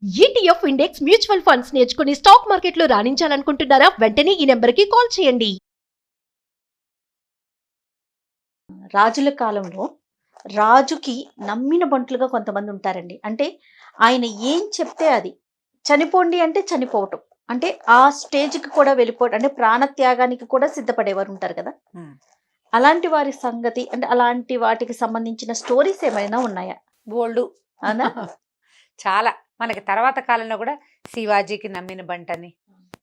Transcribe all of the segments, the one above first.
ETF index mutual funds నేర్చుకుని stock మార్కెట్లో రాణించాలనుకుంటున్నారా? వెంటనే ఈ నెంబర్కి కాల్ చేయండి. రాజుల కాలంలో రాజుకి నమ్మిన బంటులుగా కొంతమంది ఉంటారండి. అంటే ఆయన ఏం చెప్తే అది. చనిపోండి అంటే చనిపోవటం. అంటే ఆ స్టేజ్‌కి కూడా వెళ్ళిపోవడం. అంటే ప్రాణత్యాగానికి కూడా సిద్ధపడేవారు ఉంటారు కదా! హ్మ్. అలాంటి వారి సంగతి అంటే అలాంటి వాటికి సంబంధించిన స్టోరీస్ ఏమైనా ఉన్నాయా? బోల్డు. అవునా? చాలా. మనకి తర్వాత కాలంలో కూడా శివాజీకి నమ్మిన బంటని,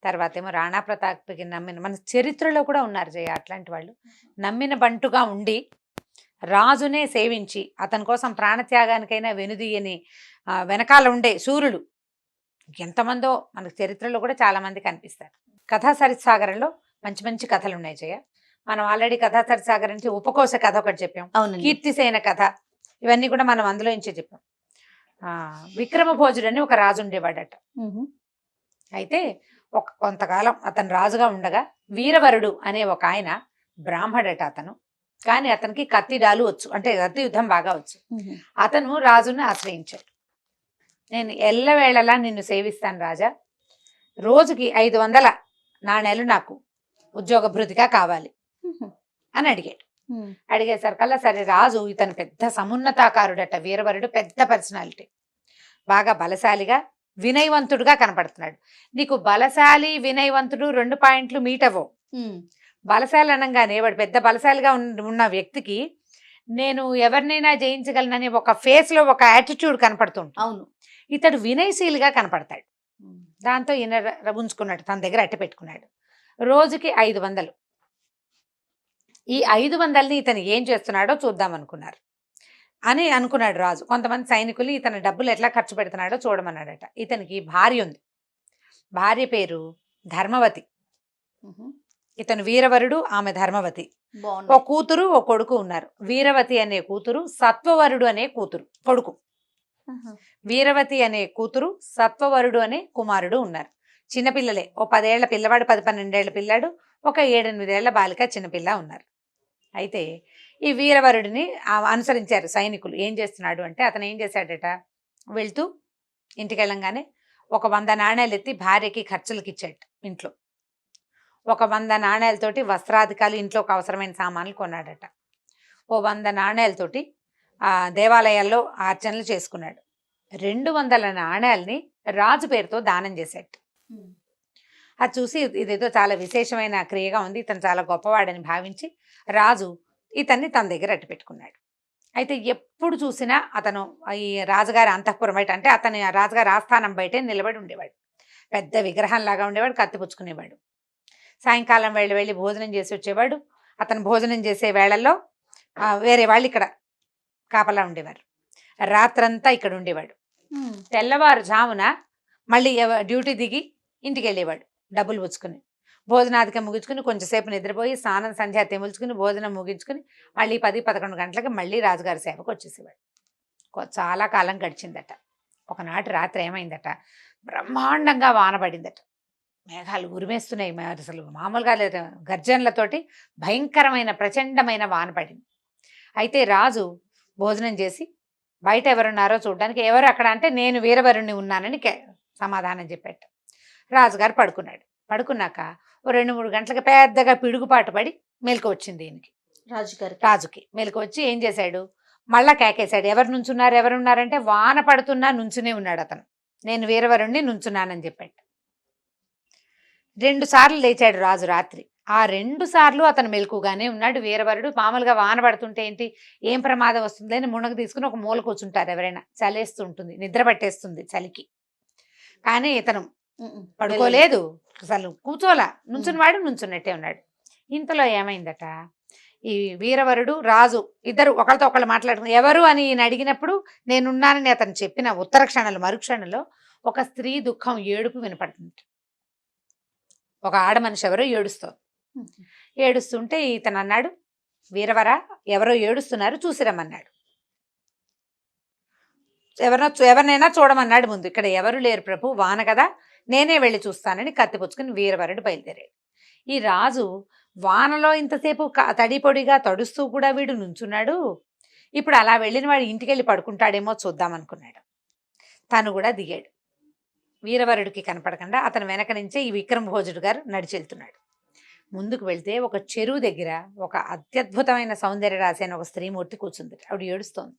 తర్వాతేమో రాణా ప్రతాప్‌కి నమ్మిన మన చరిత్రలో కూడా ఉన్నారు జయ అట్లాంటి వాళ్ళు. నమ్మిన బంటుగా ఉండి, రాజునే సేవించి, అతని కోసం ప్రాణత్యాగానికైనా వెనుదీయని వెనకాల ఉండే శూరులు ఎంతమందో మనకు చరిత్రలో కూడా చాలామంది కనిపిస్తారు. కథా సరిసాగరంలో మంచి మంచి కథలు ఉన్నాయి జయ. మనం ఆల్రెడీ కథా సరిసాగరం నుంచి ఉపకోశ కథ ఒకటి చెప్పాం. అవునండి. కీర్తిసేన కథ ఇవన్నీ కూడా మనం అందులో నుంచే చెప్పాం. విక్రమభోజుడు అని ఒక రాజు ఉండేవాడట. హుహు. అయితే కొంతకాలం అతను రాజుగా ఉండగా వీరవరుడు అనే ఒక ఆయన బ్రాహ్మడట అతను. కానీ అతనికి కత్తిడాలు వచ్చు, అంటే కత్తి యుద్ధం బాగా వచ్చు. హుహు. అతను రాజుని ఆశ్రయించాడు. నేను ఎల్లవేళలా నిన్ను సేవిస్తాను రాజా, రోజుకి 500 నాణేలు నాకు ఉద్యోగ భృతిగా కావాలి హుహు. అని అడిగాడు. హ్మ్. అడిగేసరికల్లా సరే రాజు ఇతను పెద్ద సమున్నతాకారుడట, వీరవరుడు, పెద్ద పర్సనాలిటీ, బాగా బలశాలిగా వినయవంతుడుగా కనపడుతున్నాడు. నీకు బలశాలి వినయవంతుడు 2 పాయింట్లు మీట్ అవ్వవు. హ్మ్. బలశాలి అనగానే వాడు పెద్ద బలశాలిగా ఉన్న వ్యక్తికి నేను ఎవరినైనా జయించగలనని ఒక ఫేస్ లో ఒక యాటిట్యూడ్ కనపడుతుంది. అవును. ఇతడు వినయశీలిగా కనపడతాడు. హ్మ్. దాంతో ఈయన ఉంచుకున్నాడు, తన దగ్గర అట్టి పెట్టుకున్నాడు. రోజుకి 500. ఈ 500ని ఇతను ఏం చేస్తున్నాడో చూద్దాం అనుకున్నారు అని అనుకున్నాడు రాజు. కొంతమంది సైనికులు ఇతని డబ్బులు ఎట్లా ఖర్చు పెడుతున్నాడో చూడమన్నాడట. ఇతనికి భార్య ఉంది. భార్య పేరు ధర్మవతి. హుహు. ఇతను వీరవరుడు, ఆమె ధర్మవతి. ఓ బావుంది. కూతురు ఓ కొడుకు ఉన్నారు. వీరవతి అనే కూతురు, సత్వవరుడు అనే కొడుకు. ఆహా. వీరవతి అనే కూతురు, సత్వవరుడు అనే కుమారుడు ఉన్నారు. చిన్నపిల్లలే. ఓ 10 ఏళ్ల పిల్లవాడు, 10-12 ఏళ్ల పిల్లాడు, ఒక 7-8 ఏళ్ల బాలిక చిన్నపిల్ల ఉన్నారు. అయితే ఈ వీరవరుడిని అనుసరించారు సైనికులు. ఏం చేస్తున్నాడు అంటే, అతను ఏం చేశాడట, వెళ్తూ ఇంటికి వెళ్ళంగానే ఒక 100 నాణేలు ఎత్తి భార్యకి ఖర్చులకి ఇచ్చాడు. ఇంట్లో ఒక 100 నాణేలతోటి వస్త్రాధికాలు, ఇంట్లోకి అవసరమైన సామాన్లు కొన్నాడట. ఓ 100 నాణేలతోటి దేవాలయాల్లో అర్చనలు చేసుకున్నాడు. 200 నాణేలని రాజు పేరుతో దానం చేశాడు. హ్మ్. అది చూసి ఇదేదో చాలా విశేషమైన క్రియగా ఉంది, ఇతను చాలా గొప్పవాడని భావించి రాజు ఇతన్ని తన దగ్గర అట్టు పెట్టుకున్నాడు. అయితే ఎప్పుడు చూసినా అతను ఈ రాజుగారి అంతఃపురం బయట, అంటే అతని రాజుగారి ఆస్థానం బయటే నిలబడి ఉండేవాడు. పెద్ద విగ్రహంలాగా ఉండేవాడు, కత్తి పుచ్చుకునేవాడు. సాయంకాలం వెళ్ళి భోజనం చేసి వచ్చేవాడు. అతను భోజనం చేసే వేళల్లో వేరే వాళ్ళు ఇక్కడ కాపలా ఉండేవారు. రాత్రంతా ఇక్కడ ఉండేవాడు. హ్మ్. తెల్లవారుజామున మళ్ళీ డ్యూటీ దిగి ఇంటికి వెళ్ళేవాడు డబ్బులు పుచ్చుకుని. భోజనాధికం ముగించుకుని కొంచెంసేపు నిద్రపోయి స్నానం సంధ్యా తెముల్చుకుని భోజనం ముగించుకుని మళ్ళీ 10-11 గంటలకు మళ్ళీ రాజుగారి సేవకు వచ్చేసేవాడు. చాలా కాలం గడిచిందట. ఒకనాటి రాత్రి ఏమైందట, బ్రహ్మాండంగా వాన పడిందట. మేఘాలు ఉరిమేస్తున్నాయి, అసలు మామూలుగా లేదు, గర్జనలతోటి భయంకరమైన ప్రచండమైన వాన పడింది. అయితే రాజు భోజనం చేసి బయట ఎవరున్నారో చూడడానికి, ఎవరు అక్కడ అంటే నేను వీరవరుణ్ణి ఉన్నానని సమాధానం చెప్పాడు. రాజుగారు పడుకున్నాక ఓ 2-3 గంటలకు పెద్దగా పిడుగుపాటు పడి మెలకు వచ్చింది ఈయనకి. రాజుకి మెలకు వచ్చి ఏం చేశాడు, మళ్ళా కేకేశాడు. ఎవరున్నారంటే వాన పడుతున్నా నుంచునే ఉన్నాడు అతను. నేను వీరవరుణ్ణి నుంచున్నానని చెప్పాడు. 2 సార్లు లేచాడు రాజు రాత్రి. ఆ 2 సార్లు అతను మెలకుగానే ఉన్నాడు. వీరవరుడు మామూలుగా వాన పడుతుంటే ఏంటి, ఏం ప్రమాదం వస్తుంది అని మునగ తీసుకుని ఒక మూల కూర్చుంటారు ఎవరైనా, చలేస్తుంటుంది, నిద్ర పట్టేస్తుంది చలికి. కానీ ఇతను పడుకోలేదు, అసలు కూర్చోలా, నుంచున్నట్టే ఉన్నాడు. ఇంతలో ఏమైందట, ఈ వీరవరుడు రాజు ఇద్దరు ఒకరితో ఒకళ్ళు మాట్లాడుకుని ఎవరు అని ఈయన అడిగినప్పుడు నేనున్నానని అతను చెప్పిన మరుక్షణంలో ఒక స్త్రీ దుఃఖం, ఏడుపు వినపడుతుంది. ఒక ఆడ మనిషి ఎవరో ఏడుస్తుంటే ఇతను అన్నాడు, వీరవరా ఎవరో ఏడుస్తున్నారు చూసిరమ్మన్నాడు. ఎవరినైనా చూడమన్నాడు. ముందు ఇక్కడ ఎవరు లేరు ప్రభు, వాన కదా, నేనే వెళ్ళి చూస్తానని కత్తిపుచ్చుకుని వీరవరుడు బయలుదేరాడు. ఈ రాజు వానలో ఇంతసేపు తడిపొడిగా తడుస్తూ కూడా వీడు నుంచున్నాడు. ఇప్పుడు అలా వెళ్ళిన వాడు ఇంటికి వెళ్ళి పడుకుంటాడేమో చూద్దామనుకున్నాడు. తను కూడా దిగాడు. వీరవరుడికి కనపడకుండా అతని వెనక నుంచే ఈ విక్రమభోజుడు గారు నడిచి వెళ్తున్నాడు. ముందుకు వెళ్తే ఒక చెరువు దగ్గర ఒక అత్యద్భుతమైన సౌందర్య రాశి అని ఒక స్త్రీమూర్తి కూర్చుంది. ఆవిడ ఏడుస్తోంది.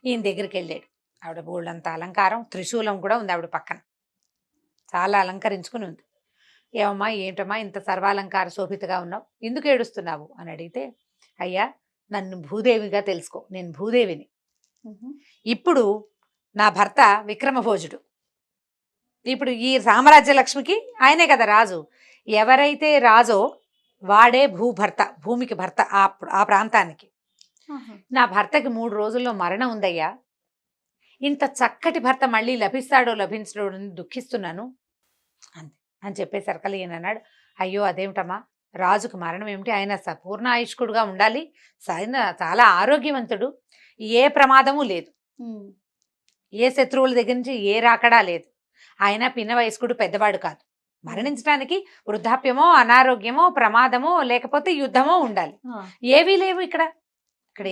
ఈయన దగ్గరికి వెళ్ళాడు. ఆవిడ బోళ్ళంత అలంకారం, త్రిశూలం కూడా ఉంది ఆవిడ పక్కన, చాలా అలంకరించుకుని ఉంది. ఏమమ్మా ఏంటమ్మా ఇంత సర్వాలంకార శోభితగా ఉన్నావు, ఎందుకు ఏడుస్తున్నావు అని అడిగితే, అయ్యా నన్ను భూదేవిగా తెలుసుకో, నేను భూదేవిని. ఇప్పుడు నా భర్త విక్రమభోజుడు, ఇప్పుడు ఈ సామ్రాజ్య లక్ష్మికి ఆయనే కదా రాజు. ఎవరైతే రాజో వాడే భూభర్త, భూమికి భర్త ఆ ప్రాంతానికి. నా భర్తకి 3 రోజుల్లో మరణం ఉందయ్యా, ఇంత చక్కటి భర్త మళ్ళీ లభిస్తాడో లభించడో అని దుఃఖిస్తున్నాను అంతే అని చెప్పేసరికి ఈయన అన్నాడు, అయ్యో అదేమిటమ్మా, రాజుకు మరణం ఏమిటి, ఆయన పూర్ణ ఆయుష్కుడుగా ఉండాలి, చాలా ఆరోగ్యవంతుడు, ఏ ప్రమాదము లేదు, ఏ శత్రువుల దగ్గర నుంచి ఏ రాకడా లేదు, ఆయన పిన్న వయస్కుడు, పెద్దవాడు కాదు, మరణించడానికి వృద్ధాప్యమో అనారోగ్యమో ప్రమాదమో లేకపోతే యుద్ధమో ఉండాలి, ఏవీ లేవు ఇక్కడ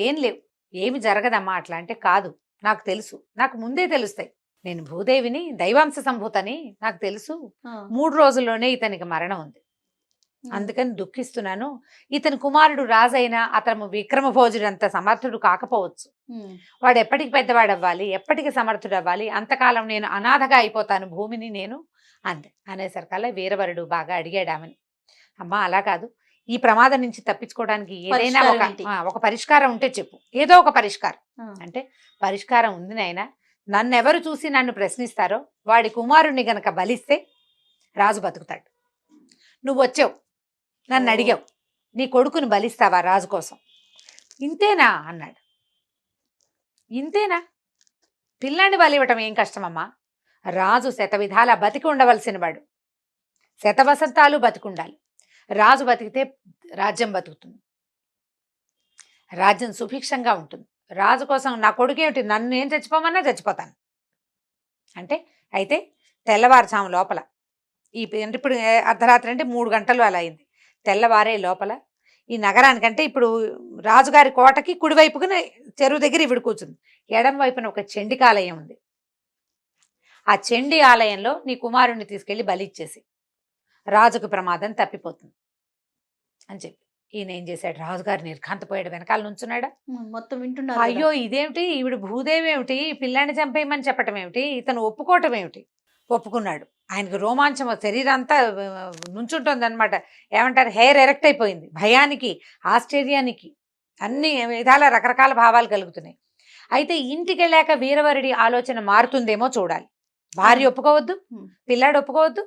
ఏం లేవు, ఏమి జరగదమ్మా అట్లా. అంటే కాదు, నాకు తెలుసు, నాకు ముందే తెలుస్తాయి, నేను భూదేవిని, దైవాంశ సంభూతని నాకు తెలుసు, 3 రోజుల్లోనే ఇతనికి మరణం ఉంది, అందుకని దుఃఖిస్తున్నాను. ఇతని కుమారుడు రాజైనా అతను విక్రమభోజుడు అంత సమర్థుడు కాకపోవచ్చు, వాడు ఎప్పటికి పెద్దవాడు అవ్వాలి, ఎప్పటికి సమర్థుడు అవ్వాలి, అంతకాలం నేను అనాథగా అయిపోతాను భూమిని నేను అంతే. అనేసరికల్లా వీరవరుడు బాగా అడిగాడు ఆమెని, అమ్మా అలా కాదు, ఈ ప్రమాదం నుంచి తప్పించుకోవడానికి ఏదైనా ఒక పరిష్కారం ఉంటే చెప్పు, ఏదో ఒక పరిష్కారం. అంటే పరిష్కారం ఉంది నాయనా, నన్నెవరు చూసి నన్ను ప్రశ్నిస్తారో వాడి కుమారుణ్ణి గనక బలిస్తే రాజు బతుకుతాడు. నువ్వు వచ్చావు, నన్ను అడిగావు, నీ కొడుకుని బలిస్తావా రాజు కోసం, ఇంతేనా అన్నాడు. ఇంతేనా, పిల్లాన్ని బలివ్వటం ఏం కష్టమమ్మా, రాజు శతవిధాల బతికి ఉండవలసిన వాడు, శతవసంతాలు బతికుండాలి, రాజు బతికితే రాజ్యం బతుకుతుంది, రాజ్యం సుభిక్షంగా ఉంటుంది, రాజు కోసం నా కొడుకు ఏమిటి, నన్ను ఏం చచ్చిపోమన్నా చచ్చిపోతాను అంటే. అయితే తెల్లవారుజాము లోపల ఇప్పుడు అర్ధరాత్రి అంటే 3 గంటలు అలా అయింది, తెల్లవారే లోపల ఈ నగరానికంటే ఇప్పుడు రాజుగారి కోటకి కుడివైపుగా చెరువు దగ్గర ఇవిడు కూర్చుంది, ఎడం వైపున ఒక చండికాలయం ఉంది, ఆ చండి ఆలయంలో నీ కుమారుణ్ణి తీసుకెళ్లి బలిచ్చేసి రాజుకు ప్రమాదం తప్పిపోతుంది అని చెప్పి ఈయన ఏం చేశాడు, రాజుగారు నిర్ఘాంతపోయాడు, వెనకాల నుంచున్నాడా, మొత్తం వింటున్నారు. అయ్యో ఇదేమిటి, ఈవిడ భూదేవి ఏమిటి, పిల్లాన్ని చంపేయమని చెప్పటం ఏమిటి, ఇతను ఒప్పుకోవటం ఏమిటి. ఒప్పుకున్నాడు. ఆయనకు రోమాంచం, శరీరం అంతా నుంచుంటుంది అనమాట, ఏమంటారు హెయిర్ ఎరెక్ట్ అయిపోయింది, భయానికి ఆశ్చర్యానికి అన్ని విధాల రకరకాల భావాలు కలుగుతున్నాయి. అయితే ఇంటికి వెళ్ళాక వీరవరుడి ఆలోచన మారుతుందేమో చూడాలి, భార్య ఒప్పుకోవద్దు, పిల్లాడు ఒప్పుకోవద్దు.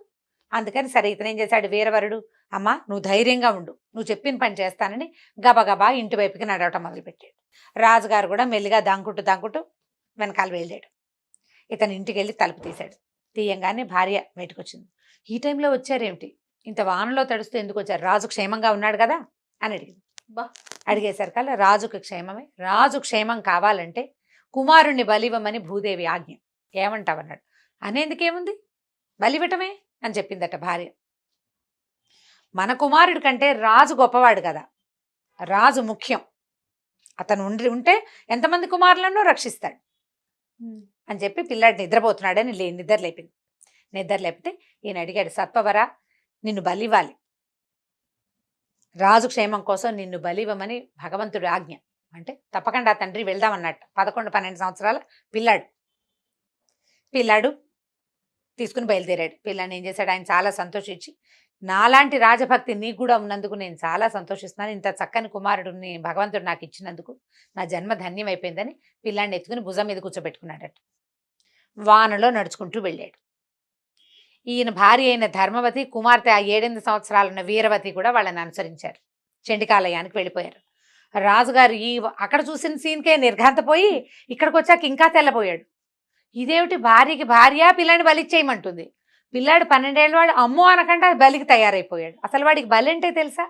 అందుకని సరే ఇతను ఏం చేశాడు, వీరవరుడు అమ్మా నువ్వు ధైర్యంగా ఉండు, నువ్వు చెప్పిన పని చేస్తానని గబగబా ఇంటి వైపుకి నడవటం మొదలుపెట్టాడు. రాజుగారు కూడా మెల్లిగా దాంకుంటూ వెనకాల వెళ్ళాడు. ఇతను ఇంటికి వెళ్ళి తలుపు తీశాడు. తీయంగానే భార్య బయటకు వచ్చింది. ఈ టైంలో వచ్చారేమిటి, ఇంత వానలో తడుస్తూ ఎందుకు వచ్చారు, రాజు క్షేమంగా ఉన్నాడు కదా అని అడిగింది. అడిగేసరికల్లా రాజుకు క్షేమమే, రాజు క్షేమం కావాలంటే కుమారుణ్ణి బలివ్వమని భూదేవి ఆజ్ఞ, ఏమంటావన్నాడు. అనేందుకేముంది, బలివ్వటమే అని చెప్పిందట భార్య. మన కుమారుడి కంటే రాజు గొప్పవాడు కదా, రాజు ముఖ్యం, అతను ఉంటే ఎంతమంది కుమారులను రక్షిస్తాడు అని చెప్పి పిల్లాడు నిద్రపోతున్నాడని నిద్ర లేపింది. నిద్ర లేపితే ఈయన అడిగాడు, సత్వవరా నిన్ను బలివ్వాలి, రాజు క్షేమం కోసం నిన్ను బలివ్వమని భగవంతుడు ఆజ్ఞ అంటే తప్పకుండా తండ్రి వెళ్దామన్నట్టు. 11-12 సంవత్సరాల పిల్లాడు తీసుకుని బయలుదేరాడు. పిల్లాడిని ఏం చేశాడు, ఆయన చాలా సంతోషించి, నాలాంటి రాజభక్తి నీకు కూడా ఉన్నందుకు నేను చాలా సంతోషిస్తున్నాను, ఇంత చక్కని కుమారుడిని భగవంతుడు నాకు ఇచ్చినందుకు నా జన్మ ధన్యం అయిపోయిందని పిల్లాడిని ఎత్తుకుని భుజం మీద కూర్చోబెట్టుకున్నాడట. వానలో నడుచుకుంటూ వెళ్ళాడు. ఈయన భార్య అయిన ధర్మవతి, కుమార్తె 7-8 సంవత్సరాలున్న వీరవతి కూడా వాళ్ళని అనుసరించారు, చండికాలయానికి వెళ్ళిపోయారు. రాజుగారు అక్కడ చూసిన సీన్కే నిర్ఘాంతపోయి ఇక్కడికి వచ్చాక ఇంకా తెల్లపోయాడు. ఇదేమిటి, భార్యకి భార్య పిల్లాడిని బలిచ్చేయమంటుంది, పిల్లాడు 12 ఏళ్ళ వాడు అమ్మో అనకుండా బలికి తయారైపోయాడు. అసలు వాడికి బలి అంటే తెలుసా,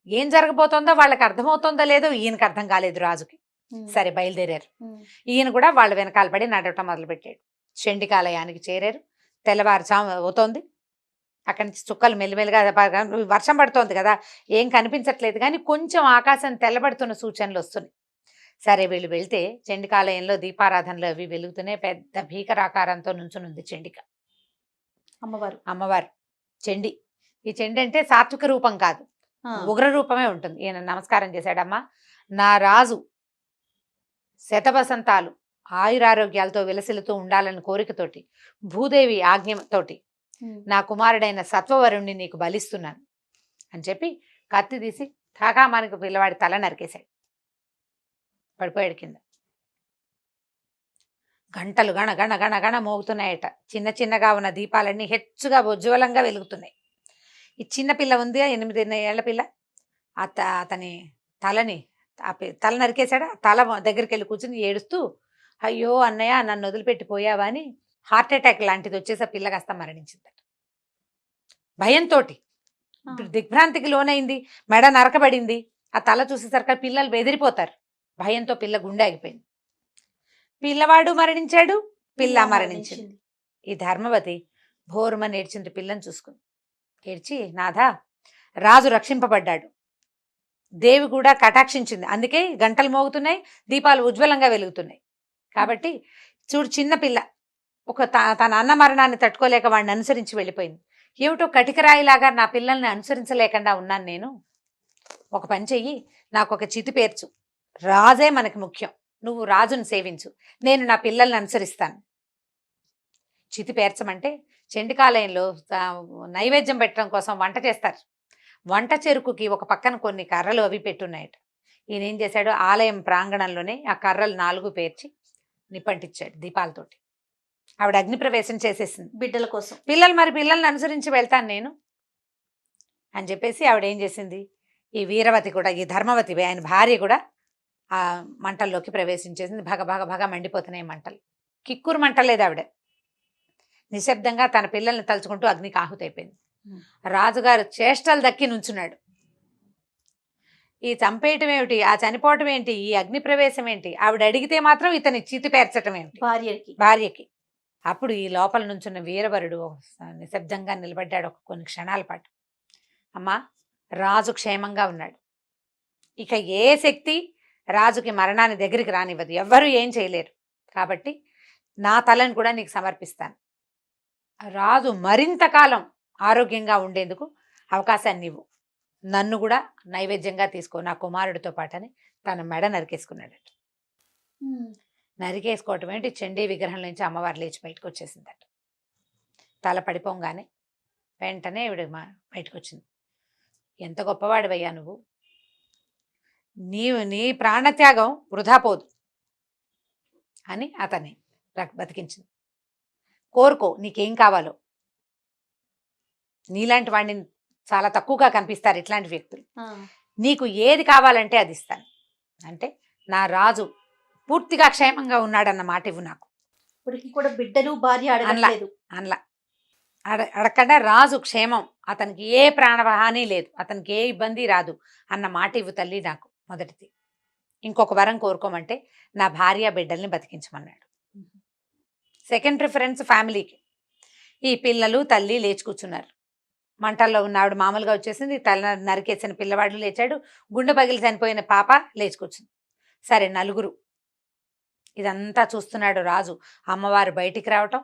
ఏం జరగబోతోందో వాళ్ళకి అర్థమవుతోందో లేదో ఈయనకి అర్థం కాలేదు రాజుకి. సరే బయలుదేరారు. ఈయన కూడా వాళ్ళ వెనకాల పడి నడవటం మొదలుపెట్టాడు. చండికాలయానికి చేరారు. తెల్లవారుజాము అవుతోంది. అక్కడి నుంచి చుక్కలు మెల్లిమెల్లిగా, వర్షం పడుతోంది కదా, ఏం కనిపించట్లేదు కానీ కొంచెం ఆకాశం తెల్లబడుతున్న సూచనలు వస్తున్నాయి. సరే వీళ్ళు వెళ్తే చండికాలయంలో దీపారాధనలు అవి వెలుగుతూనే పెద్ద భీకరాకారంతో నుంచునుంది చండిక, అమ్మవారు. అమ్మవారు చండి. ఈ చండి అంటే సాత్విక రూపం కాదు, ఉగ్ర రూపమే ఉంటుంది. ఈయన నమస్కారం చేశాడమ్మా, నా రాజు శతవసంతాలు ఆయురారోగ్యాలతో విలసిల్లుతూ ఉండాలని కోరికతోటి భూదేవి ఆజ్ఞతోటి నా కుమారుడైన సత్వవరుణ్ణి నీకు బలిస్తున్నాను అని చెప్పి కత్తి తీసి ఠాకామానికి పిల్లవాడి తల నరికేశాడు. పడిపోయాడు కింద. గంటలు గణ గణ గణ గణ మోగుతున్నాయట. చిన్న చిన్నగా ఉన్న దీపాలన్నీ హెచ్చుగా ఉజ్వలంగా వెలుగుతున్నాయి. ఈ చిన్న పిల్ల ఉంది, 8 ఏళ్ల పిల్ల, అతని తలని తల నరికేశాడు. తల దగ్గరికి వెళ్ళి కూర్చుని ఏడుస్తూ, అయ్యో అన్నయ్య నన్ను వదిలిపెట్టిపోయావా అని హార్ట్ అటాక్ లాంటిది వచ్చేసి ఆ పిల్ల కాస్త మరణించిందట. భయంతో దిగ్భ్రాంతికి లోనైంది, మెడ నరకబడింది. ఆ తల చూసేసరికి పిల్లలు బెదిరిపోతారు. భయంతో పిల్ల గుండె ఆగిపోయింది. పిల్లవాడు మరణించాడు, పిల్ల మరణించింది. ఈ ధర్మవతి భోరుమని ఏడ్చింది పిల్లని చూసుకుని. ఏడ్చి, నాథా రాజు రక్షింపబడ్డాడు, దేవి కూడా కటాక్షించింది, అందుకే గంటలు మోగుతున్నాయి, దీపాలు ఉజ్వలంగా వెలుగుతున్నాయి. కాబట్టి చూడు, చిన్న పిల్ల తన అన్న మరణాన్ని తట్టుకోలేక వాడిని అనుసరించి వెళ్ళిపోయింది. ఏమిటో కటికరాయిలాగా నా పిల్లల్ని అనుసరించలేకుండా ఉన్నాను నేను. ఒక పని చెయ్యి, నాకు ఒక చితి పేర్చు, రాజే మనకి ముఖ్యం, నువ్వు రాజును సేవించు, నేను నా పిల్లల్ని అనుసరిస్తాను. చితి పేర్చమంటే చండికాలయంలో నైవేద్యం పెట్టడం కోసం వంట చేస్తారు. వంట చెరుకుకి ఒక పక్కన కొన్ని కర్రలు అవి పెట్టున్నాయట. ఈయన ఏం చేశాడు, ఆలయం ప్రాంగణంలోనే ఆ కర్రలు 4 పేర్చి నిప్పంటిచ్చాడు దీపాలతోటి. ఆవిడ అగ్నిప్రవేశం చేసేసింది బిడ్డల కోసం. పిల్లల్ని అనుసరించి వెళ్తాను నేను అని చెప్పేసి ఆవిడ ఏం చేసింది, ఈ వీరవతి కూడా, ఈ ధర్మవతి ఆయన భార్య కూడా ఆ మంటల్లోకి ప్రవేశించేసింది. భగ భగ భగ మండిపోతున్నాయి మంటలు. కిక్కురు మంటలేదు ఆవిడ. నిశ్శబ్దంగా తన పిల్లల్ని తలుచుకుంటూ అగ్నికి ఆహుతైపోయింది. రాజుగారు చేష్టలు దక్కి నుంచున్నాడు. ఈ చంపేయటం ఏమిటి, ఆ చనిపోవటం ఏంటి, ఈ అగ్ని ప్రవేశం ఏంటి, ఆవిడ అడిగితే మాత్రం ఇతని చితి పేర్చటం ఏమిటి భార్యకి. అప్పుడు ఈ లోపల నుంచున్న వీరవరుడు నిశ్శబ్దంగా నిలబడ్డాడు కొన్ని క్షణాల పాటు. అమ్మా, రాజు క్షేమంగా ఉన్నాడు, ఇక ఏ శక్తి రాజుకి మరణాన్ని దగ్గరికి రానివ్వదు, ఎవ్వరూ ఏం చేయలేరు. కాబట్టి నా తలను కూడా నీకు సమర్పిస్తాను. రాజు మరింత కాలం ఆరోగ్యంగా ఉండేందుకు అవకాశాన్ని ఇవ్వు, నన్ను కూడా నైవేద్యంగా తీసుకో నా కుమారుడితో పాటని తన మెడ నరికేసుకున్నాడట. నరికేసుకోవటం ఏంటి, చండీ విగ్రహం నుంచి అమ్మవారు లేచి బయటకు వచ్చేసిందట. తల పడిపోగానే వెంటనే ఇవిడ బయటకు వచ్చింది. ఎంత గొప్పవాడివయ్యా నువ్వు, నీ ప్రాణత్యాగం వృధా పోదు అని అతన్ని బతికించింది. కోరుకో, నీకేం కావాలో. నీలాంటి వాడిని చాలా తక్కువగా కనిపిస్తారు ఇట్లాంటి వ్యక్తులు. నీకు ఏది కావాలంటే అది ఇస్తాను అంటే, నా రాజు పూర్తిగా క్షేమంగా ఉన్నాడన్న మాట ఇవ్వు నాకు. ఇప్పటికి కూడా బిడ్డలు భార్య అడగలేదు. అడగకుండా రాజు క్షేమం, అతనికి ఏ ప్రాణహాని లేదు, అతనికి ఏ ఇబ్బంది రాదు అన్న మాట ఇవ్వు తల్లి నాకు మొదటిది. ఇంకొక వరం కోరుకోమంటే నా భార్య బిడ్డల్ని బతికించమన్నాడు. సెకండ్ ప్రిఫరెన్స్ ఫ్యామిలీకి. ఈ పిల్లలు తల్లి లేచి కూర్చున్నారు. మంటల్లో ఉన్న ఆవిడ మామూలుగా వచ్చేసింది, తల నరికేసిన పిల్లవాడు లేచాడు, గుండె పగిలి చనిపోయిన పాప లేచి కూర్చుంది. సరే, నలుగురు. ఇదంతా చూస్తున్నాడు రాజు. అమ్మవారు బయటికి రావటం,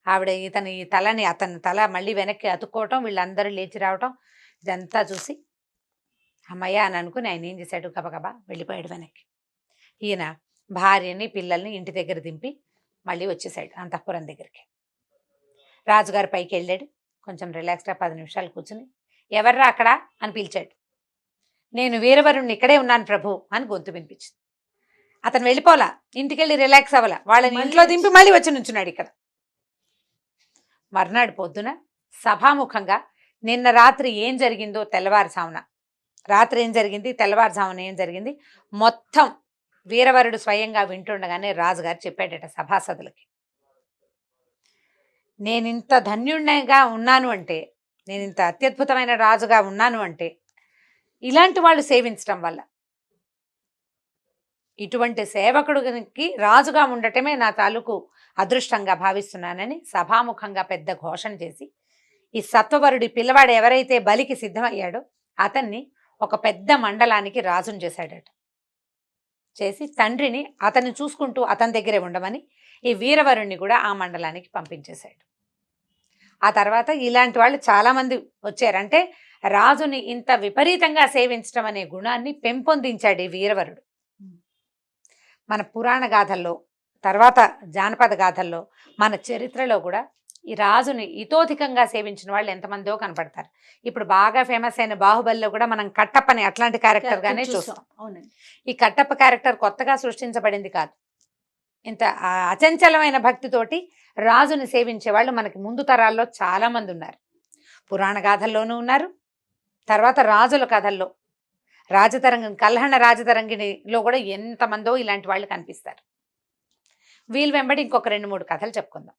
ఆవిడ అతని తల మళ్ళీ వెనక్కి అతుక్కోవటం, వీళ్ళందరూ లేచి రావటం, ఇదంతా చూసి అమ్మయ్య అని అనుకుని ఆయన ఏం చేశాడు, గబగబా వెళ్ళిపోయాడు వెనక్కి. ఈయన భార్యని పిల్లల్ని ఇంటి దగ్గర దింపి మళ్ళీ వచ్చేసాడు అంతఃపురం దగ్గరికి. రాజుగారి పైకి వెళ్ళాడు, కొంచెం రిలాక్స్గా 10 నిమిషాలు కూర్చుని, ఎవర్రా అక్కడ అని పిలిచాడు. నేను వీరవరుణ్ణి, ఇక్కడే ఉన్నాను ప్రభు అని గొంతు వినిపించింది. అతను వెళ్ళిపోలా, ఇంటికి వెళ్ళి రిలాక్స్ అవ్వాల, వాళ్ళని ఇంట్లో దింపి మళ్ళీ వచ్చి నుంచున్నాడు ఇక్కడ. మర్నాడు పొద్దున సభాముఖంగా నిన్న రాత్రి ఏం జరిగిందో, తెల్లవారుజామున రాత్రి ఏం జరిగింది, తెల్లవారుజామున ఏం జరిగింది మొత్తం వీరవరుడు స్వయంగా వింటుండగానే రాజుగారు చెప్పాడట సభాసదులకి. నేనింత ధన్యుడిగా ఉన్నాను అంటే, నేనింత అత్యద్భుతమైన రాజుగా ఉన్నాను అంటే ఇలాంటి వాళ్ళు సేవించడం వల్ల. ఇటువంటి సేవకుడికి రాజుగా ఉండటమే నా తాలూకు అదృష్టంగా భావిస్తున్నానని సభాముఖంగా పెద్ద ఘోషణ చేసి, ఈ సత్వవరుడి పిల్లవాడు ఎవరైతే బలికి సిద్ధమయ్యాడో అతన్ని ఒక పెద్ద మండలానికి రాజును చేశాడట. చేసి తండ్రిని అతన్ని చూసుకుంటూ అతని దగ్గరే ఉండమని ఈ వీరవరుణ్ణి కూడా ఆ మండలానికి పంపించేశాడు. ఆ తర్వాత ఇలాంటి వాళ్ళు చాలా మంది వచ్చారంటే రాజుని ఇంత విపరీతంగా సేవించడం అనే గుణాన్ని పెంపొందించాడు ఈ వీరవరుడు. మన పురాణ గాథల్లో, తర్వాత జానపద గాథల్లో, మన చరిత్రలో కూడా ఈ రాజుని ఇతోధికంగా సేవించిన వాళ్ళు ఎంతమందో కనపడతారు. ఇప్పుడు బాగా ఫేమస్ అయిన బాహుబలిలో కూడా మనం కట్టప్పని అట్లాంటి క్యారెక్టర్ గానే చూస్తాం. అవునండి. ఈ కట్టప్ప క్యారెక్టర్ కొత్తగా సృష్టించబడింది కాదు. ఇంత అచంచలమైన భక్తితోటి రాజుని సేవించే వాళ్ళు మనకి ముందు తరాల్లో చాలా మంది ఉన్నారు. పురాణ గాథల్లోనూ ఉన్నారు, తర్వాత రాజుల కథల్లో, రాజతరంగం కల్హణ రాజతరంగిణిలో కూడా ఎంతమందో ఇలాంటి వాళ్ళు కనిపిస్తారు. వీళ్ళు వెంబడి ఇంకొక 2-3 కథలు చెప్పుకుందాం.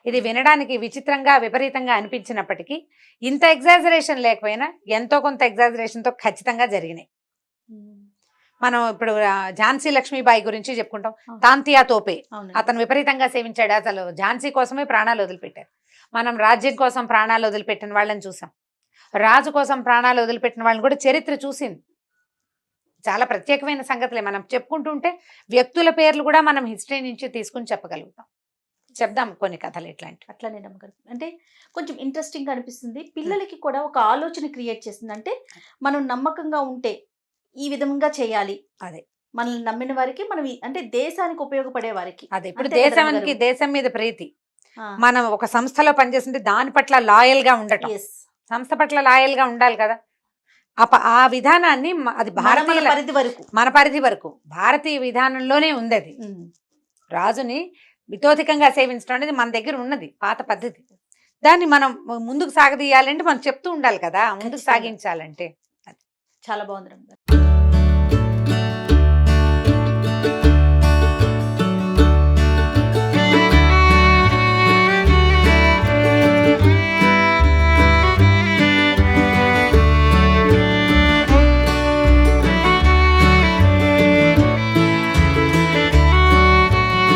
ఇది వినడానికి విచిత్రంగా విపరీతంగా అనిపించినప్పటికీ ఇంత ఎగ్జాజరేషన్ లేకపోయినా ఎంతో కొంత ఎగ్జాజరేషన్తో ఖచ్చితంగా జరిగినాయి. మనం ఇప్పుడు ఝాన్సీ లక్ష్మీబాయి గురించి చెప్పుకుంటాం. తాంతియా తోపే అతను విపరీతంగా సేవించాడు. అసలు ఝాన్సీ కోసమే ప్రాణాలు వదిలిపెట్టారు. మనం రాజ్యం కోసం ప్రాణాలు వదిలిపెట్టిన వాళ్ళని చూసాం. రాజు కోసం ప్రాణాలు వదిలిపెట్టిన వాళ్ళని కూడా చరిత్ర చూసింది. చాలా ప్రత్యేకమైన సంగతులే మనం చెప్పుకుంటుంటే వ్యక్తుల పేర్లు కూడా మనం హిస్టరీ నుంచి తీసుకుని చెప్పగలుగుతాం. చెప్దాం కొన్ని కథలు ఇట్లాంటి. అట్లానే నమ్మకం. అంటే కొంచెం ఇంట్రెస్టింగ్ అనిపిస్తుంది. పిల్లలకి కూడా ఒక ఆలోచన క్రియేట్ చేస్తుంది. అంటే మనం నమ్మకంగా ఉంటే ఈ విధంగా చేయాలి. అదే మనల్ని నమ్మిన వారికి మనం అంటే దేశానికి ఉపయోగపడే వారికి. అదే ఇప్పుడు అంతే కదా దేశానికి రమగారు? దేశం మీద ప్రీతి. ఆ, మనం ఒక సంస్థలో పనిచేస్తుంటే దాని పట్ల లాయల్ గా ఉండటం, yes. సంస్థ పట్ల లాయల్ గా ఉండాలి కదా. ఆ విధానాన్ని అది మన భారతీయ పరిధి వరకు. మన పరిధి వరకు భారతీయ విధానంలోనే ఉంది. అది రాజుని మితోధికంగా సేవించడం అనేది మన దగ్గర ఉన్నది పాత పద్ధతి. దాన్ని మనం ముందుకు సాగదీయాలంటే మనం చెప్తూ ఉండాలి కదా, ముందుకు ఖచ్చితంగా. సాగించాలంటే. చాలా బాగుంది రమగారు.